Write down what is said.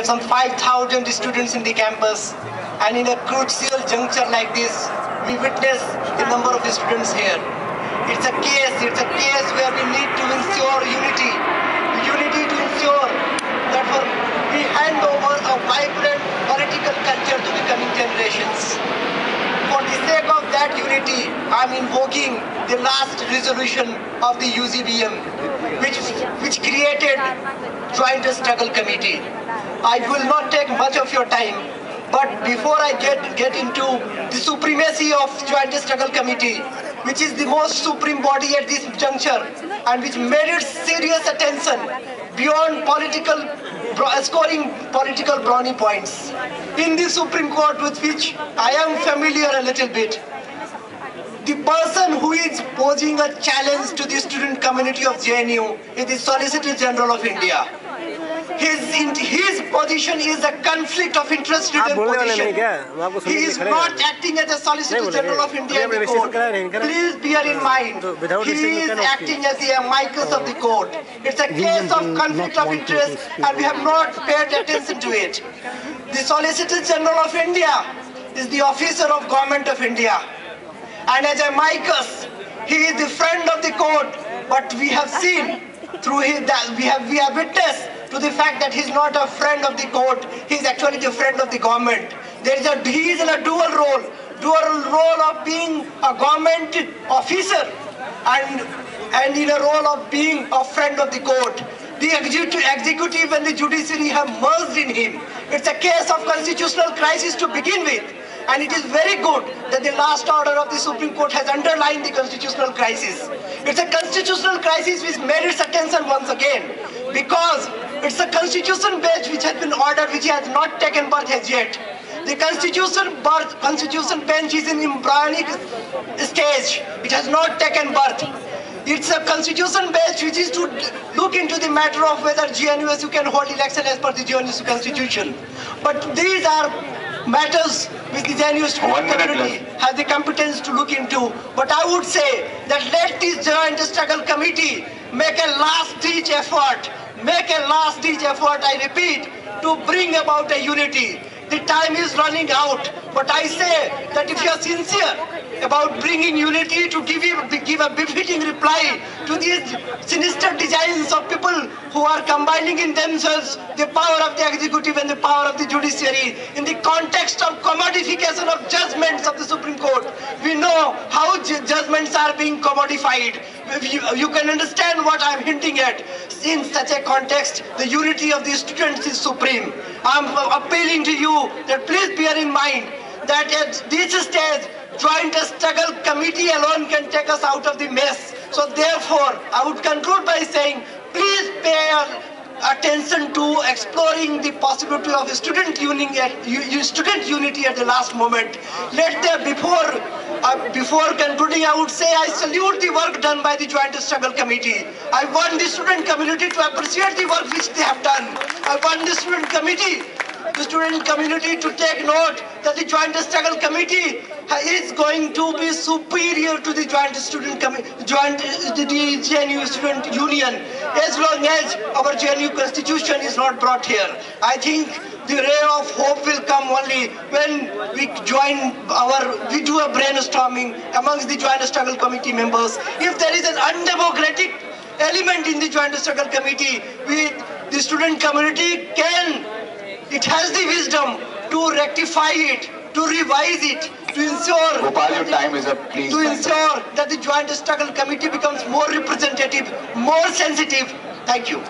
some 5,000 students in the campus, and in a crucial juncture like this, we witness the number of students here. It's a case where we need to ensure unity to ensure that we hand over a vibrant political culture to the coming generations. For the sake of that unity, I'm invoking the last resolution of the UGBM, which created Joint Struggle Committee. I will not take much of your time, but before I get into the supremacy of Joint Struggle Committee, which is the most supreme body at this juncture, and which merits serious attention beyond scoring political brownie points. In the Supreme Court, with which I am familiar a little bit, the person who is posing a challenge to the student community of JNU is the Solicitor General of India. His position is a conflict of interest ridden position. He is not acting as a Solicitor General of India in the court. Please bear in mind, he is acting as the amicus of the court. It's a case of conflict of interest, and we have not paid attention to it. The Solicitor General of India is the officer of Government of India, and as amicus, he is the friend of the court. But we have seen through we have witnessed to the fact that he's not a friend of the court, he's actually the friend of the government. He is in a dual role of being a government officer and in a role of being a friend of the court. The executive and the judiciary have merged in him. It's a case of constitutional crisis to begin with. And it is very good that the last order of the Supreme Court has underlined the constitutional crisis. It's a constitutional crisis which merits attention once again, because it's a constitution bench which has been ordered, which has not taken birth as yet. The constitution bench is in embryonic stage. It has not taken birth. It's a constitution bench which is to look into the matter of whether GNUSU can hold election as per the GNUSU constitution. But these are matters which the JNU student community has the competence to look into. But I would say that let this Joint Struggle Committee make a last-ditch effort, I repeat, to bring about a unity. The time is running out, but I say that if you are sincere about bringing unity, to give a befitting reply to these sinister designs of people who are combining in themselves the power of the executive and the power of the judiciary in the context of commodification of judgments of the Supreme Court. We know how judgments are being commodified. You can understand what I am hinting at. In such a context, the unity of the students is supreme. I am appealing to you that please bear in mind that at this stage, Joint Struggle Committee alone can take us out of the mess. So therefore, I would conclude by saying, please pay attention to exploring the possibility of student unity at the last moment. Before concluding, I would say I salute the work done by the Joint Struggle Committee. I want the student community to appreciate the work which they have done. I want the student community to take note that the Joint Struggle Committee is going to be superior to the the JNU Student Union, as long as our JNU Constitution is not brought here. I think the ray of hope will come only when we do a brainstorming amongst the Joint Struggle Committee members. If there is an undemocratic element in the Joint Struggle Committee, the student community it has the wisdom to rectify it, to revise it, to ensure Gopal, your time is up, please. To ensure that the Joint Struggle Committee becomes more representative, more sensitive. Thank you.